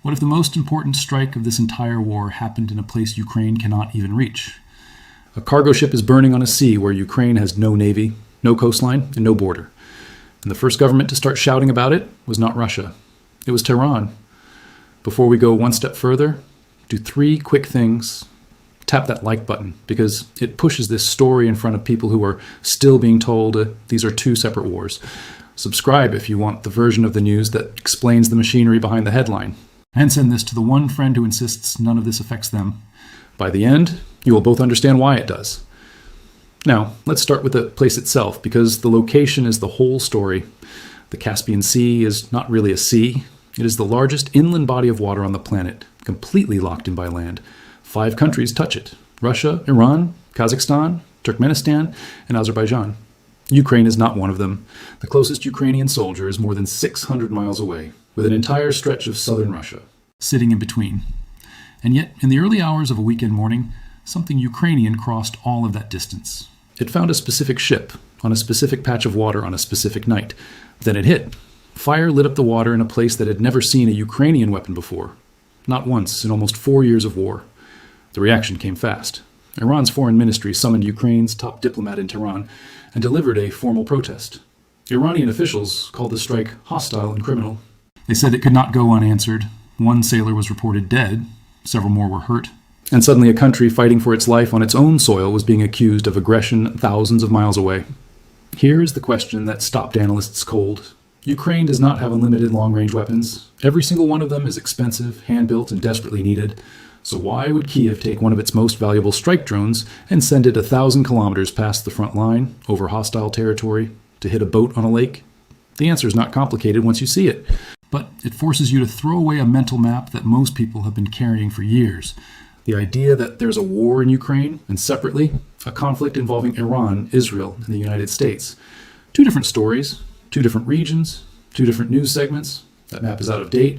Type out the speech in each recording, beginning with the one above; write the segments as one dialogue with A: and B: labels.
A: What if the most important strike of this entire war happened in a place Ukraine cannot even reach? A cargo ship is burning on a sea where Ukraine has no navy, no coastline, and no border. And the first government to start shouting about it was not Russia. It was Tehran. Before we go one step further, do 3 quick things. Tap that like button because it pushes this story in front of people who are still being told these are 2 separate wars. Subscribe if you want the version of the news that explains the machinery behind the headline. And send this to the one friend who insists none of this affects them. By the end, you will both understand why it does. Now, let's start with the place itself, because the location is the whole story. The Caspian Sea is not really a sea. It is the largest inland body of water on the planet, completely locked in by land. 5 countries touch it: Russia, Iran, Kazakhstan, Turkmenistan, and Azerbaijan. Ukraine is not one of them. The closest Ukrainian soldier is more than 600 miles away, with an entire stretch of southern Russia sitting in between. And yet, in the early hours of a weekend morning, something Ukrainian crossed all of that distance. It found a specific ship on a specific patch of water on a specific night. Then it hit. Fire lit up the water in a place that had never seen a Ukrainian weapon before. Not once in almost 4 years of war. The reaction came fast. Iran's foreign ministry summoned Ukraine's top diplomat in Tehran and delivered a formal protest. Iranian officials called the strike hostile and criminal. They said it could not go unanswered. 1 sailor was reported dead. Several more were hurt. And suddenly a country fighting for its life on its own soil was being accused of aggression thousands of miles away. Here is the question that stopped analysts cold. Ukraine does not have unlimited long-range weapons. Every single one of them is expensive, hand-built, and desperately needed. So why would Kiev take one of its most valuable strike drones and send it 1,000 kilometers past the front line, over hostile territory, to hit a boat on a lake? The answer is not complicated once you see it. But it forces you to throw away a mental map that most people have been carrying for years. The idea that there's a war in Ukraine, and separately, a conflict involving Iran, Israel, and the United States. 2 different stories, 2 different regions, 2 different news segments. That map is out of date,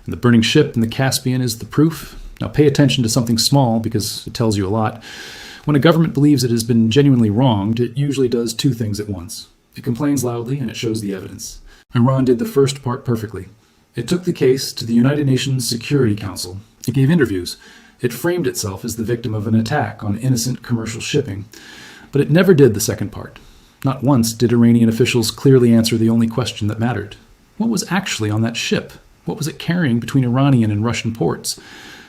A: and the burning ship in the Caspian is the proof. Now pay attention to something small because it tells you a lot. When a government believes it has been genuinely wronged, it usually does 2 things at once. It complains loudly and it shows the evidence. Iran did the first part perfectly. It took the case to the United Nations Security Council. It gave interviews. It framed itself as the victim of an attack on innocent commercial shipping. But it never did the second part. Not once did Iranian officials clearly answer the only question that mattered. What was actually on that ship? What was it carrying between Iranian and Russian ports?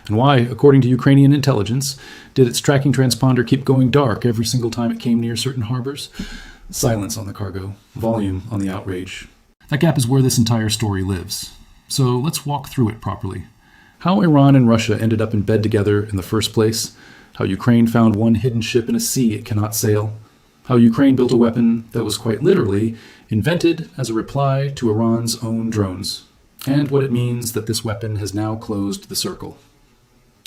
A: And why, according to Ukrainian intelligence, did its tracking transponder keep going dark every single time it came near certain harbors? Silence on the cargo, volume on the outrage. That gap is where this entire story lives. So let's walk through it properly. How Iran and Russia ended up in bed together in the first place. How Ukraine found one hidden ship in a sea it cannot sail. How Ukraine built a weapon that was quite literally invented as a reply to Iran's own drones. And what it means that this weapon has now closed the circle.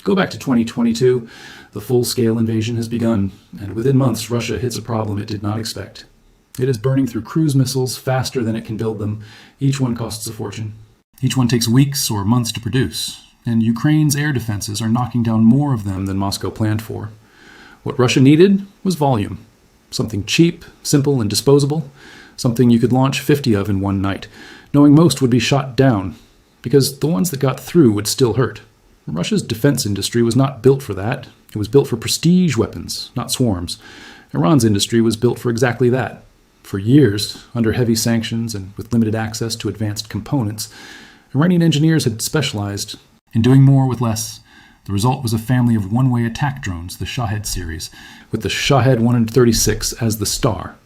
A: Go back to 2022. The full-scale invasion has begun, and within months Russia hits a problem it did not expect. It is burning through cruise missiles faster than it can build them. Each one costs a fortune. Each one takes weeks or months to produce, and Ukraine's air defenses are knocking down more of them than Moscow planned for. What Russia needed was volume. Something cheap, simple, and disposable. Something you could launch 50 of in one night, knowing most would be shot down, because the ones that got through would still hurt. Russia's defense industry was not built for that. It was built for prestige weapons, not swarms. Iran's industry was built for exactly that. For years, under heavy sanctions and with limited access to advanced components, Iranian engineers had specialized in doing more with less. The result was a family of one-way attack drones, the Shahed series, with the Shahed 136 as the star.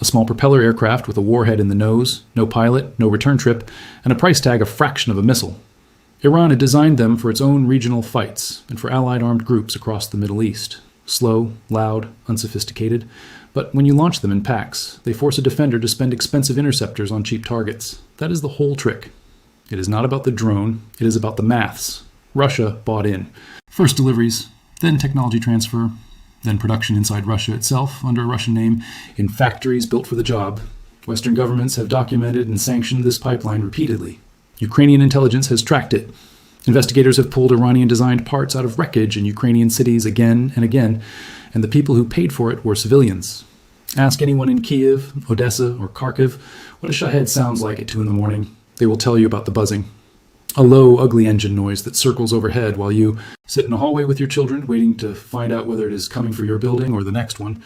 A: A small propeller aircraft with a warhead in the nose, no pilot, no return trip, and a price tag a fraction of a missile. Iran had designed them for its own regional fights and for allied armed groups across the Middle East. Slow, loud, unsophisticated. But when you launch them in packs, they force a defender to spend expensive interceptors on cheap targets. That is the whole trick. It is not about the drone, it is about the maths. Russia bought in. First deliveries, then technology transfer, then production inside Russia itself under a Russian name in factories built for the job. Western governments have documented and sanctioned this pipeline repeatedly. Ukrainian intelligence has tracked it. Investigators have pulled Iranian-designed parts out of wreckage in Ukrainian cities again and again, and the people who paid for it were civilians. Ask anyone in Kiev, Odessa, or Kharkiv what a Shahed sounds like at 2 in the morning. They will tell you about the buzzing. A low, ugly engine noise that circles overhead while you sit in a hallway with your children, waiting to find out whether it is coming for your building or the next one.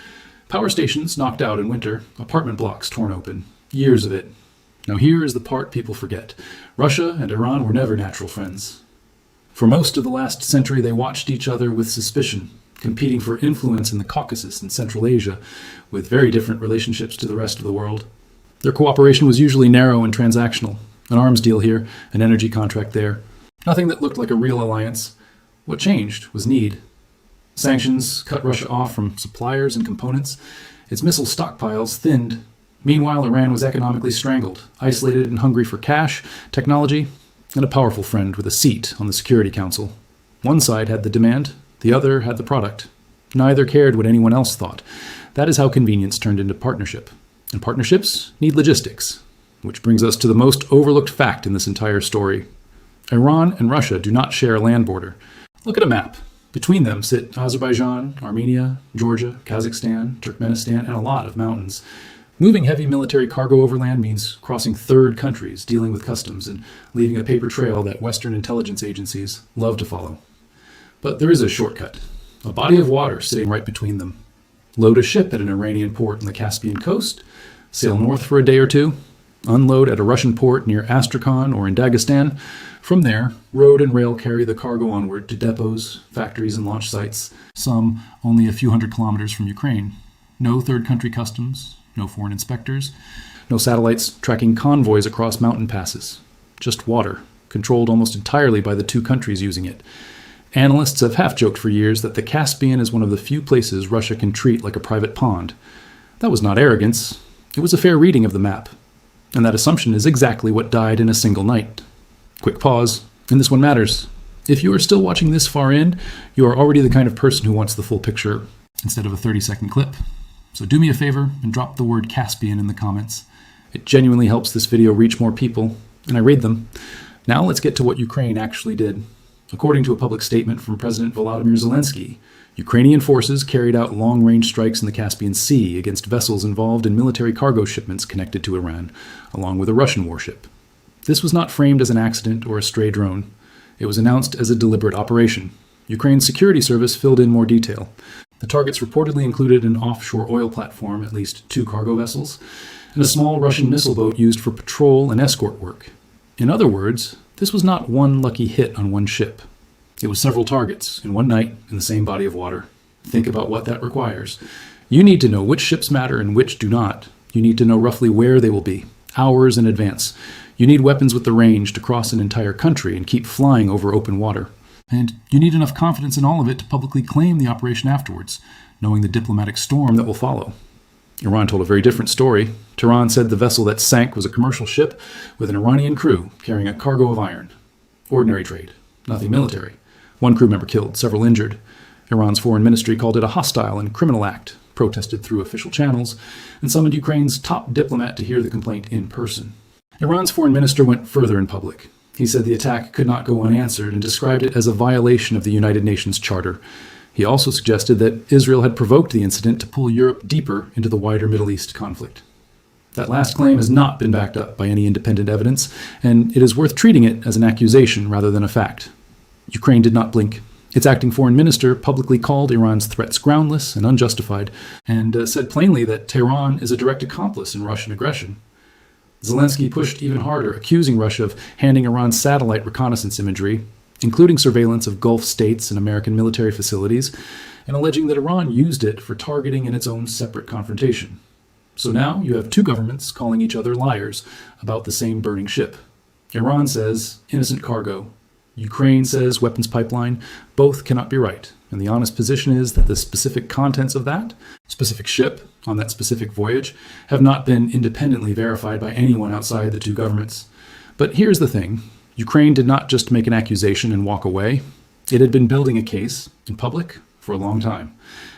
A: Power stations knocked out in winter, apartment blocks torn open. Years of it. Now here is the part people forget. Russia and Iran were never natural friends. For most of the last century, they watched each other with suspicion, competing for influence in the Caucasus and Central Asia, with very different relationships to the rest of the world. Their cooperation was usually narrow and transactional. An arms deal here, an energy contract there. Nothing that looked like a real alliance. What changed was need. Sanctions cut Russia off from suppliers and components. Its missile stockpiles thinned. Meanwhile, Iran was economically strangled, isolated and hungry for cash, technology, and a powerful friend with a seat on the Security Council. One side had the demand, the other had the product. Neither cared what anyone else thought. That is how convenience turned into partnership. And partnerships need logistics, which brings us to the most overlooked fact in this entire story. Iran and Russia do not share a land border. Look at a map. Between them sit Azerbaijan, Armenia, Georgia, Kazakhstan, Turkmenistan, and a lot of mountains. Moving heavy military cargo overland means crossing third countries, dealing with customs, and leaving a paper trail that Western intelligence agencies love to follow. But there is a shortcut, a body of water sitting right between them. Load a ship at an Iranian port on the Caspian coast, sail north for a day or two, unload at a Russian port near Astrakhan or in Dagestan. From there, road and rail carry the cargo onward to depots, factories, and launch sites, some only a few hundred kilometers from Ukraine. No third country customs, no foreign inspectors, no satellites tracking convoys across mountain passes. Just water, controlled almost entirely by the two countries using it. Analysts have half-joked for years that the Caspian is one of the few places Russia can treat like a private pond. That was not arrogance. It was a fair reading of the map. And that assumption is exactly what died in a single night. Quick pause, and this one matters. If you are still watching this far in, you are already the kind of person who wants the full picture instead of a 30-second clip. So do me a favor and drop the word Caspian in the comments. It genuinely helps this video reach more people, and I read them. Now let's get to what Ukraine actually did. According to a public statement from President Volodymyr Zelensky, Ukrainian forces carried out long-range strikes in the Caspian Sea against vessels involved in military cargo shipments connected to Iran, along with a Russian warship. This was not framed as an accident or a stray drone. It was announced as a deliberate operation. Ukraine's security service filled in more detail. The targets reportedly included an offshore oil platform, at least 2 cargo vessels, and a small Russian missile boat used for patrol and escort work. In other words, this was not one lucky hit on one ship. It was several targets in one night in the same body of water. Think about what that requires. You need to know which ships matter and which do not. You need to know roughly where they will be, hours in advance. You need weapons with the range to cross an entire country and keep flying over open water. And you need enough confidence in all of it to publicly claim the operation afterwards, knowing the diplomatic storm that will follow. Iran told a very different story. Tehran said the vessel that sank was a commercial ship with an Iranian crew carrying a cargo of iron. Ordinary trade, nothing military. 1 crew member killed, several injured. Iran's foreign ministry called it a hostile and criminal act, protested through official channels, and summoned Ukraine's top diplomat to hear the complaint in person. Iran's foreign minister went further in public. He said the attack could not go unanswered and described it as a violation of the United Nations Charter. He also suggested that Israel had provoked the incident to pull Europe deeper into the wider Middle East conflict. That last claim has not been backed up by any independent evidence, and it is worth treating it as an accusation rather than a fact. Ukraine did not blink. Its acting foreign minister publicly called Iran's threats groundless and unjustified, and said plainly that Tehran is a direct accomplice in Russian aggression. Zelensky pushed even harder, accusing Russia of handing Iran satellite reconnaissance imagery, including surveillance of Gulf states and American military facilities, and alleging that Iran used it for targeting in its own separate confrontation. So now you have 2 governments calling each other liars about the same burning ship. Iran says innocent cargo. Ukraine says weapons pipeline. Both cannot be right. And the honest position is that the specific contents of that specific ship on that specific voyage have not been independently verified by anyone outside the 2 governments. But here's the thing. Ukraine did not just make an accusation and walk away. It had been building a case in public for a long time.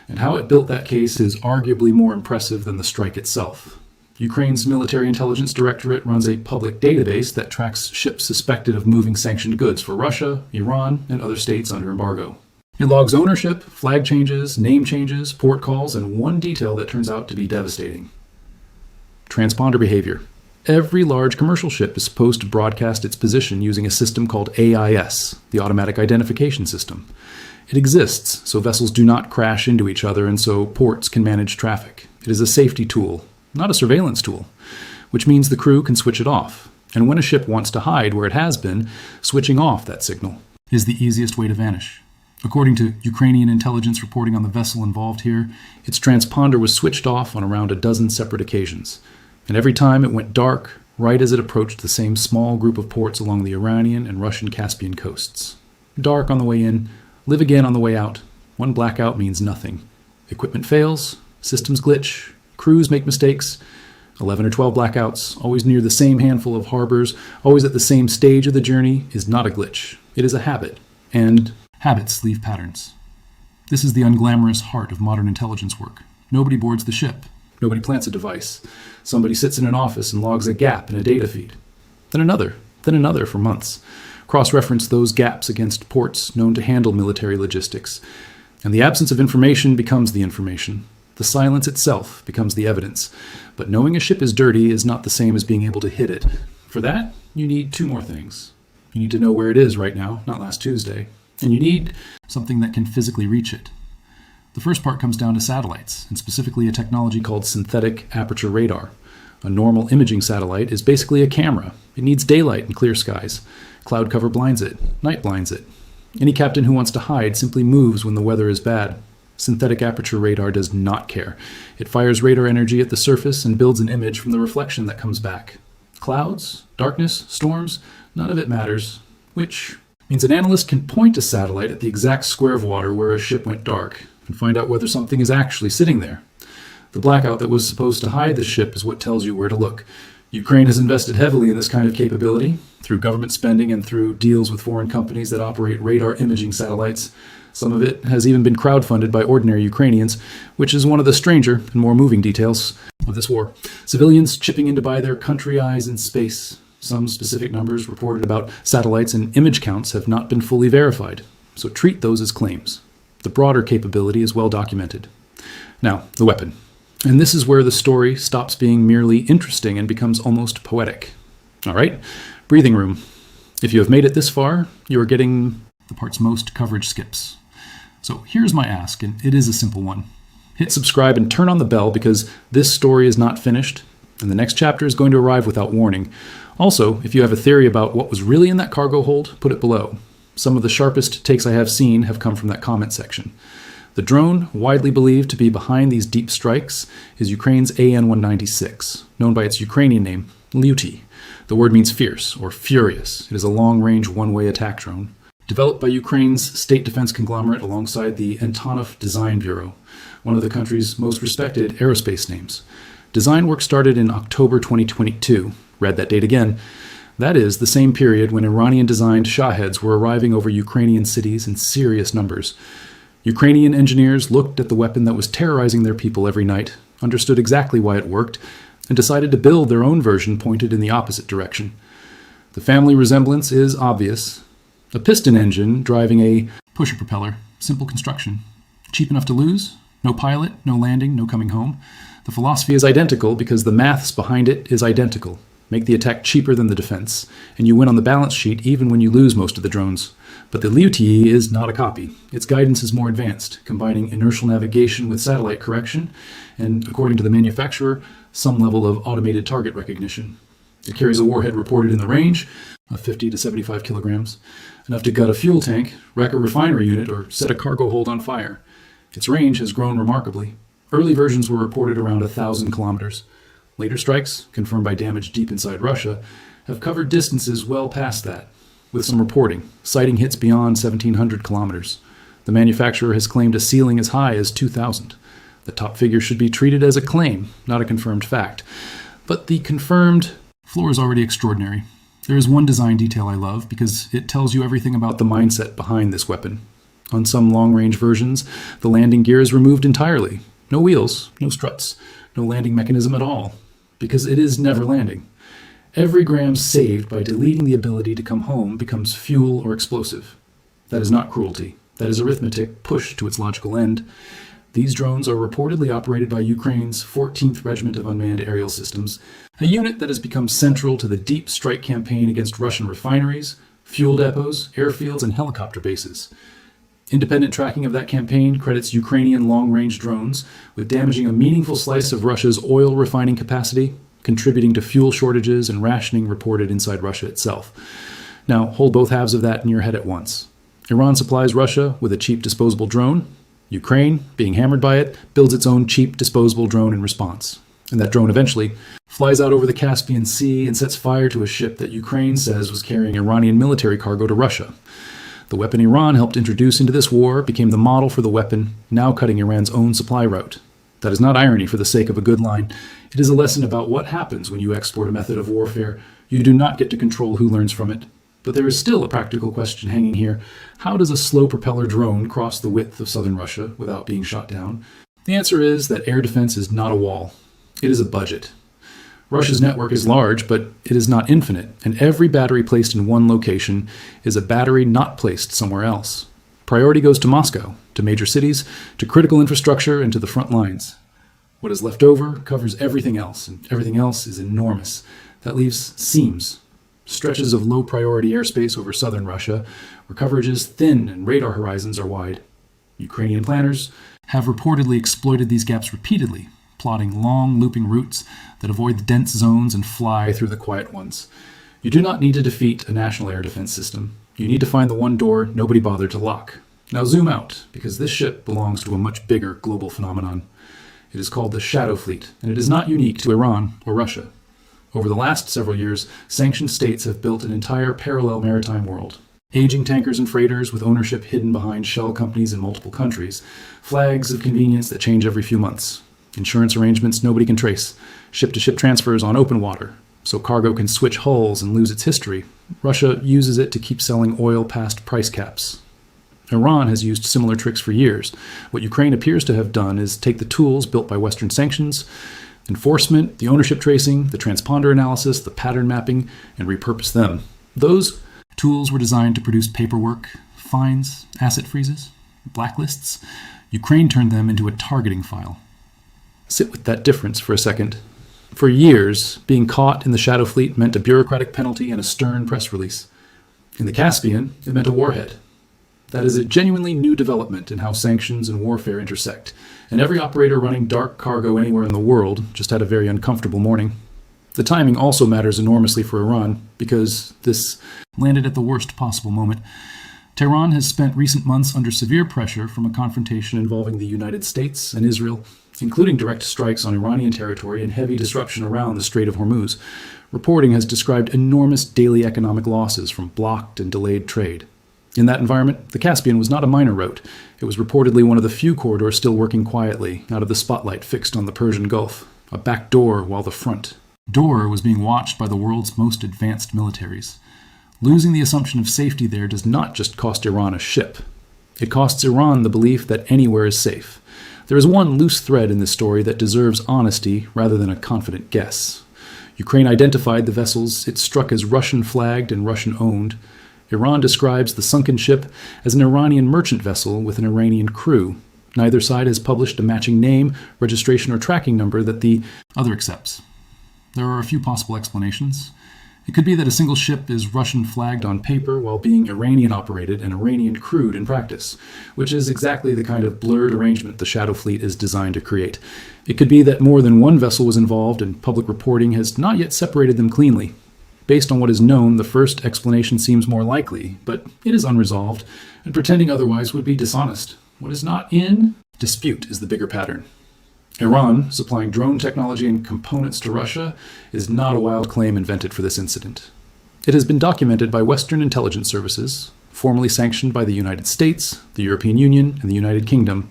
A: And how it built that case is arguably more impressive than the strike itself. Ukraine's military intelligence directorate runs a public database that tracks ships suspected of moving sanctioned goods for Russia, Iran, and other states under embargo. It logs ownership, flag changes, name changes, port calls, and one detail that turns out to be devastating. Transponder behavior. every large commercial ship is supposed to broadcast its position using a system called AIS, the Automatic Identification System. It exists so vessels do not crash into each other and so ports can manage traffic. It is a safety tool, not a surveillance tool, which means the crew can switch it off. And when a ship wants to hide where it has been, switching off that signal is the easiest way to vanish. According to Ukrainian intelligence reporting on the vessel involved here, its transponder was switched off on around a dozen separate occasions. And every time it went dark, right as it approached the same small group of ports along the Iranian and Russian Caspian coasts. Dark on the way in, live again on the way out. One blackout means nothing. Equipment fails, systems glitch, crews make mistakes. 11 or 12 blackouts, always near the same handful of harbors, always at the same stage of the journey, is not a glitch. It is a habit. And habits leave patterns. This is the unglamorous heart of modern intelligence work. Nobody boards the ship. Nobody plants a device. Somebody sits in an office and logs a gap in a data feed. Then another for months. Cross-reference those gaps against ports known to handle military logistics. And the absence of information becomes the information. The silence itself becomes the evidence. But knowing a ship is dirty is not the same as being able to hit it. For that, you need two more things. You need to know where it is right now, not last Tuesday. And you need something that can physically reach it. The first part comes down to satellites, and specifically a technology called synthetic aperture radar. A normal imaging satellite is basically a camera. It needs daylight and clear skies. Cloud cover blinds it. Night blinds it. Any captain who wants to hide simply moves when the weather is bad. Synthetic aperture radar does not care. It fires radar energy at the surface and builds an image from the reflection that comes back. Clouds, darkness, storms, none of it matters. Which means an analyst can point a satellite at the exact square of water where a ship went dark and find out whether something is actually sitting there. The blackout that was supposed to hide the ship is what tells you where to look. Ukraine has invested heavily in this kind of capability, through government spending and through deals with foreign companies that operate radar imaging satellites. Some of it has even been crowdfunded by ordinary Ukrainians, which is one of the stranger and more moving details of this war. Civilians chipping in to buy their country eyes in space. Some specific numbers reported about satellites and image counts have not been fully verified, so treat those as claims. The broader capability is well documented. Now, the weapon. And this is where the story stops being merely interesting and becomes almost poetic. All right, breathing room. If you have made it this far, you are getting the parts most coverage skips. So here's my ask, and it is a simple one. Hit subscribe and turn on the bell because this story is not finished, and the next chapter is going to arrive without warning. Also, if you have a theory about what was really in that cargo hold, put it below. Some of the sharpest takes I have seen have come from that comment section. The drone, widely believed to be behind these deep strikes, is Ukraine's AN-196, known by its Ukrainian name, Luti. The word means fierce or furious. It is a long-range one-way attack drone. Developed by Ukraine's state defense conglomerate alongside the Antonov Design Bureau, one of the country's most respected aerospace names. Design work started in October 2022. Read that date again. That is the same period when Iranian-designed Shaheds were arriving over Ukrainian cities in serious numbers. Ukrainian engineers looked at the weapon that was terrorizing their people every night, understood exactly why it worked, and decided to build their own version pointed in the opposite direction. The family resemblance is obvious. A piston engine driving a pusher propeller, simple construction. Cheap enough to lose, no pilot, no landing, no coming home. The philosophy is identical because the maths behind it is identical. Make the attack cheaper than the defense, and you win on the balance sheet even when you lose most of the drones. But the Liutyi is not a copy. Its guidance is more advanced, combining inertial navigation with satellite correction, and, according to the manufacturer, some level of automated target recognition. It carries a warhead reported in the range of 50 to 75 kilograms, enough to gut a fuel tank, wreck a refinery unit, or set a cargo hold on fire. Its range has grown remarkably. Early versions were reported around 1,000 kilometers. Later strikes, confirmed by damage deep inside Russia, have covered distances well past that, with some reporting, citing hits beyond 1,700 kilometers. The manufacturer has claimed a ceiling as high as 2,000. The top figure should be treated as a claim, not a confirmed fact. But the confirmed floor is already extraordinary. There is one design detail I love because it tells you everything about the mindset behind this weapon. On some long-range versions, the landing gear is removed entirely. No wheels, no struts, no landing mechanism at all, because it is never landing. Every gram saved by deleting the ability to come home becomes fuel or explosive. That is not cruelty. That is arithmetic pushed to its logical end. These drones are reportedly operated by Ukraine's 14th Regiment of Unmanned Aerial Systems, a unit that has become central to the deep strike campaign against Russian refineries, fuel depots, airfields, and helicopter bases. Independent tracking of that campaign credits Ukrainian long-range drones with damaging a meaningful slice of Russia's oil refining capacity, contributing to fuel shortages and rationing reported inside Russia itself. Now, hold both halves of that in your head at once. Iran supplies Russia with a cheap disposable drone. Ukraine, being hammered by it, builds its own cheap disposable drone in response. And that drone eventually flies out over the Caspian Sea and sets fire to a ship that Ukraine says was carrying Iranian military cargo to Russia. The weapon Iran helped introduce into this war became the model for the weapon now cutting Iran's own supply route. That is not irony for the sake of a good line. It is a lesson about what happens when you export a method of warfare. You do not get to control who learns from it. But there is still a practical question hanging here. How does a slow propeller drone cross the width of southern Russia without being shot down? The answer is that air defense is not a wall. It is a budget. Russia's network is large, but it is not infinite, and every battery placed in one location is a battery not placed somewhere else. Priority goes to Moscow, to major cities, to critical infrastructure, and to the front lines. What is left over covers everything else, and everything else is enormous. That leaves seams, stretches of low-priority airspace over southern Russia, where coverage is thin and radar horizons are wide. Ukrainian planners have reportedly exploited these gaps repeatedly, plotting long, looping routes that avoid the dense zones and fly through the quiet ones. You do not need to defeat a national air defense system. You need to find the one door nobody bothered to lock. Now zoom out, because this ship belongs to a much bigger global phenomenon. It is called the Shadow Fleet, and it is not unique to Iran or Russia. Over the last several years, sanctioned states have built an entire parallel maritime world. Aging tankers and freighters with ownership hidden behind shell companies in multiple countries. Flags of convenience that change every few months. Insurance arrangements nobody can trace. Ship-to-ship transfers on open water, so cargo can switch hulls and lose its history. Russia uses it to keep selling oil past price caps. Iran has used similar tricks for years. What Ukraine appears to have done is take the tools built by Western sanctions, enforcement, the ownership tracing, the transponder analysis, the pattern mapping, and repurpose them. Those tools were designed to produce paperwork, fines, asset freezes, blacklists. Ukraine turned them into a targeting file. Sit with that difference for a second. For years, being caught in the Shadow Fleet meant a bureaucratic penalty and a stern press release. In the Caspian, it meant a warhead. That is a genuinely new development in how sanctions and warfare intersect, and every operator running dark cargo anywhere in the world just had a very uncomfortable morning. The timing also matters enormously for Iran, because this landed at the worst possible moment. Tehran has spent recent months under severe pressure from a confrontation involving the United States and Israel, including direct strikes on Iranian territory and heavy disruption around the Strait of Hormuz. Reporting has described enormous daily economic losses from blocked and delayed trade. In that environment, the Caspian was not a minor route. It was reportedly one of the few corridors still working quietly, out of the spotlight fixed on the Persian Gulf, a back door while the front door was being watched by the world's most advanced militaries. Losing the assumption of safety there does not just cost Iran a ship. It costs Iran the belief that anywhere is safe. There is one loose thread in this story that deserves honesty rather than a confident guess. Ukraine identified the vessels it struck as Russian-flagged and Russian-owned. Iran describes the sunken ship as an Iranian merchant vessel with an Iranian crew. Neither side has published a matching name, registration, or tracking number that the other accepts. There are a few possible explanations. It could be that a single ship is Russian-flagged on paper while being Iranian-operated and Iranian-crewed in practice, which is exactly the kind of blurred arrangement the Shadow Fleet is designed to create. It could be that more than one vessel was involved and public reporting has not yet separated them cleanly. Based on what is known, the first explanation seems more likely, but it is unresolved, and pretending otherwise would be dishonest. What is not in dispute is the bigger pattern. Iran, supplying drone technology and components to Russia, is not a wild claim invented for this incident. It has been documented by Western intelligence services, formally sanctioned by the United States, the European Union, and the United Kingdom,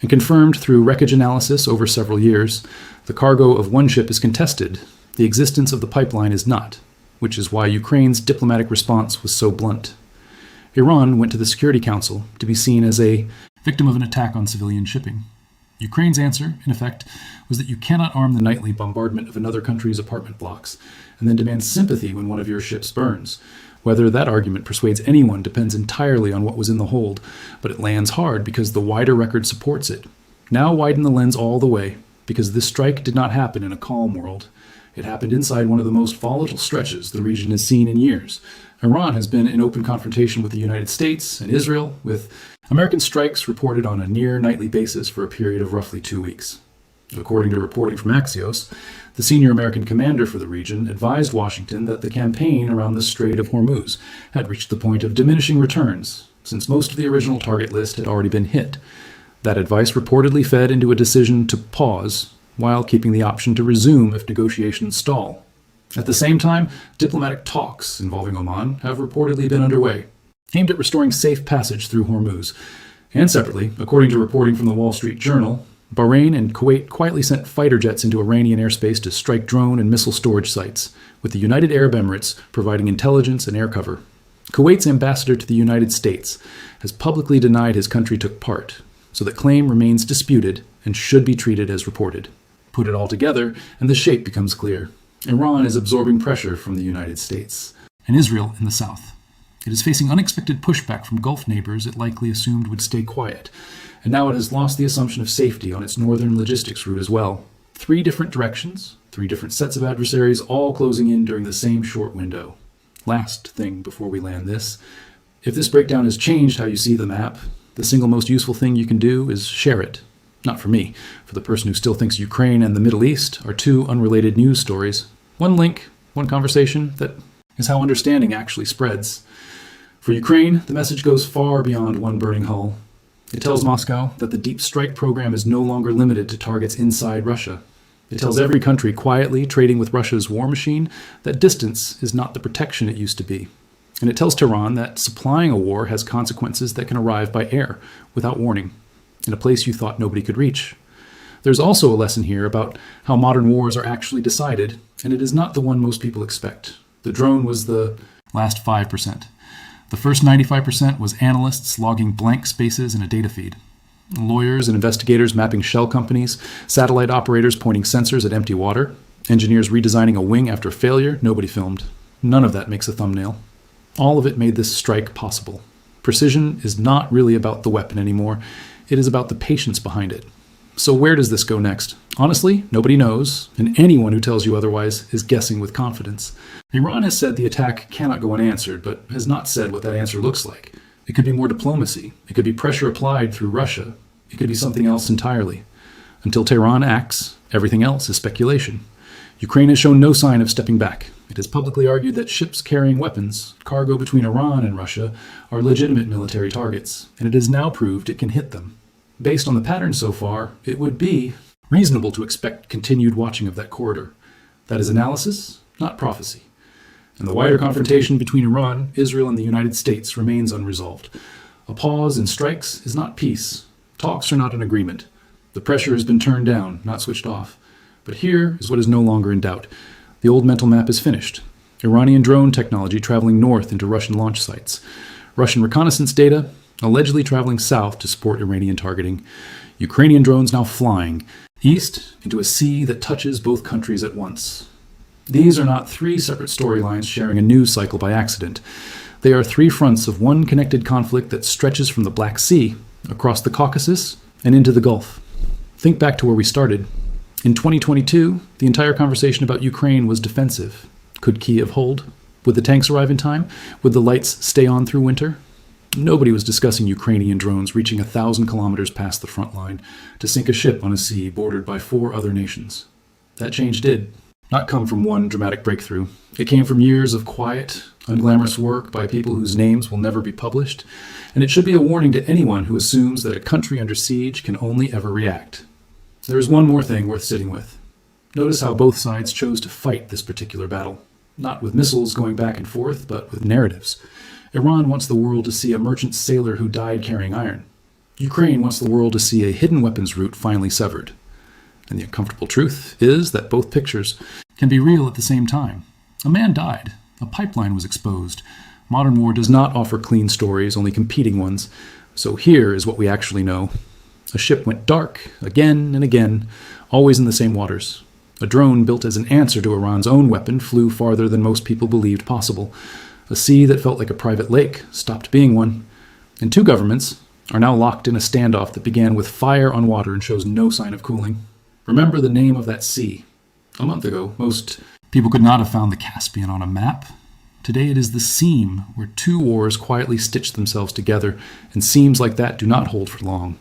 A: and confirmed through wreckage analysis over several years. The cargo of one ship is contested. The existence of the pipeline is not, which is why Ukraine's diplomatic response was so blunt. Iran went to the Security Council to be seen as a victim of an attack on civilian shipping. Ukraine's answer, in effect, was that you cannot arm the nightly bombardment of another country's apartment blocks and then demand sympathy when one of your ships burns. Whether that argument persuades anyone depends entirely on what was in the hold, but it lands hard because the wider record supports it. Now widen the lens all the way, because this strike did not happen in a calm world. It happened inside one of the most volatile stretches the region has seen in years. Iran has been in open confrontation with the United States and Israel, with American strikes reported on a near-nightly basis for a period of roughly 2 weeks. According to reporting from Axios, the senior American commander for the region advised Washington that the campaign around the Strait of Hormuz had reached the point of diminishing returns, since most of the original target list had already been hit. That advice reportedly fed into a decision to pause, while keeping the option to resume if negotiations stall. At the same time, diplomatic talks involving Oman have reportedly been underway, aimed at restoring safe passage through Hormuz. And separately, according to reporting from the Wall Street Journal, Bahrain and Kuwait quietly sent fighter jets into Iranian airspace to strike drone and missile storage sites, with the United Arab Emirates providing intelligence and air cover. Kuwait's ambassador to the United States has publicly denied his country took part, so that claim remains disputed and should be treated as reported. Put it all together, and the shape becomes clear. Iran is absorbing pressure from the United States, and Israel in the south. It is facing unexpected pushback from Gulf neighbors it likely assumed would stay quiet, and now it has lost the assumption of safety on its northern logistics route as well. 3 different directions, 3 different sets of adversaries, all closing in during the same short window. Last thing before we land this, if this breakdown has changed how you see the map, the single most useful thing you can do is share it. Not for me, for the person who still thinks Ukraine and the Middle East are 2 unrelated news stories. One link, one conversation, that is how understanding actually spreads. For Ukraine, the message goes far beyond one burning hull. It tells Moscow that the deep strike program is no longer limited to targets inside Russia. It tells every country quietly trading with Russia's war machine that distance is not the protection it used to be. And it tells Tehran that supplying a war has consequences that can arrive by air, without warning, in a place you thought nobody could reach. There's also a lesson here about how modern wars are actually decided, and it is not the one most people expect. The drone was the last 5%. The first 95% was analysts logging blank spaces in a data feed. Lawyers and investigators mapping shell companies, satellite operators pointing sensors at empty water, engineers redesigning a wing after failure, nobody filmed. None of that makes a thumbnail. All of it made this strike possible. Precision is not really about the weapon anymore. It is about the patience behind it. So where does this go next? Honestly, nobody knows, and anyone who tells you otherwise is guessing with confidence. Iran has said the attack cannot go unanswered, but has not said what that answer looks like. It could be more diplomacy. It could be pressure applied through Russia. It could be something else entirely. Until Tehran acts, everything else is speculation. Ukraine has shown no sign of stepping back. It has publicly argued that ships carrying weapons, cargo between Iran and Russia, are legitimate military targets, and it has now proved it can hit them. Based on the pattern so far, it would be reasonable to expect continued watching of that corridor. That is analysis, not prophecy. And the wider confrontation between Iran, Israel, and the United States remains unresolved. A pause in strikes is not peace. Talks are not an agreement. The pressure has been turned down, not switched off. But here is what is no longer in doubt. The old mental map is finished. Iranian drone technology traveling north into Russian launch sites. Russian reconnaissance data allegedly traveling south to support Iranian targeting. Ukrainian drones now flying east into a sea that touches both countries at once. These are not 3 separate storylines sharing a news cycle by accident. They are 3 fronts of one connected conflict that stretches from the Black Sea, across the Caucasus, and into the Gulf. Think back to where we started. In 2022, the entire conversation about Ukraine was defensive. Could Kyiv hold? Would the tanks arrive in time? Would the lights stay on through winter? Nobody was discussing Ukrainian drones reaching 1,000 kilometers past the front line to sink a ship on a sea bordered by 4 other nations. That change did not come from one dramatic breakthrough. It came from years of quiet, unglamorous work by people whose names will never be published, and it should be a warning to anyone who assumes that a country under siege can only ever react. There is one more thing worth sitting with. Notice how both sides chose to fight this particular battle, not with missiles going back and forth, but with narratives. Iran wants the world to see a merchant sailor who died carrying iron. Ukraine wants the world to see a hidden weapons route finally severed. And the uncomfortable truth is that both pictures can be real at the same time. A man died. A pipeline was exposed. Modern war does not offer clean stories, only competing ones. So here is what we actually know. A ship went dark again and again, always in the same waters. A drone built as an answer to Iran's own weapon flew farther than most people believed possible. A sea that felt like a private lake stopped being one. And 2 governments, are now locked in a standoff that began with fire on water and shows no sign of cooling. Remember the name of that sea. A month ago, most people could not have found the Caspian on a map. Today it is the seam where two wars quietly stitched themselves together, and seams like that do not hold for long.